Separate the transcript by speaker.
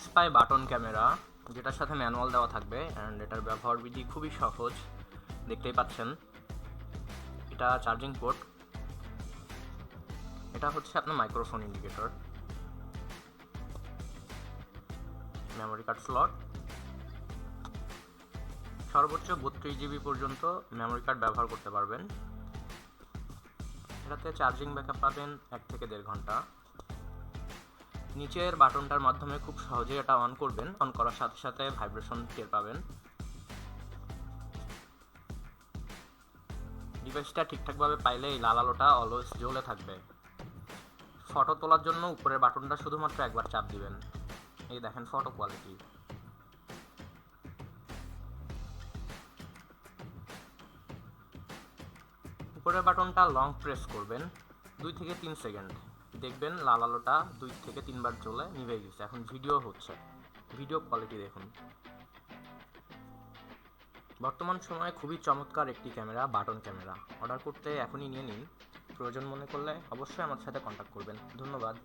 Speaker 1: Spy button camera, যেটার সাথে manual দেওয়া থাকবে অ্যান্ড এটার ব্যবহার বিধি খুবই সহজ, দেখতেই পাচ্ছেন। এটা চার্জিং পোর্ট, এটা হচ্ছে আপনার microphone indicator, memory card slot, সর্বোচ্চ 32 GB পর্যন্ত মেমোরি কার্ড ব্যবহার করতে পারবেন। এটাতে চার্জিং ব্যাকআপ পাবেন 1 থেকে 1.5 ঘন্টা। নিচের বাটনটার মাধ্যমে খুব সহজে এটা অন করবেন, অন করার সাথে সাথে ভাইব্রেশন টের পাবেন। ডিভাইসটা ঠিকঠাকভাবে পাইলে এই লাল আলোটা অলওয়েজ জ্বলে থাকবে। ফটো তোলার জন্য উপরের বাটনটা শুধুমাত্র একবার চাপ দিবেন। এই দেখেন ফটো কোয়ালিটি। উপরের বাটনটা লং প্রেস করবেন 2 থেকে 3 সেকেন্ড, দেখবেন লাল আলোটা 2 থেকে 3 বার জ্বলে নিভে গেছে। এখন ভিডিও হচ্ছে, ভিডিও কোয়ালিটি দেখুন। বর্তমান সময়ে খুবই চমৎকার একটি ক্যামেরা, বাটন ক্যামেরা। অর্ডার করতে এখনই নিয়ে নিন। প্রয়োজন মনে করলে অবশ্যই আমার সাথে কন্ট্যাক্ট করবেন। ধন্যবাদ।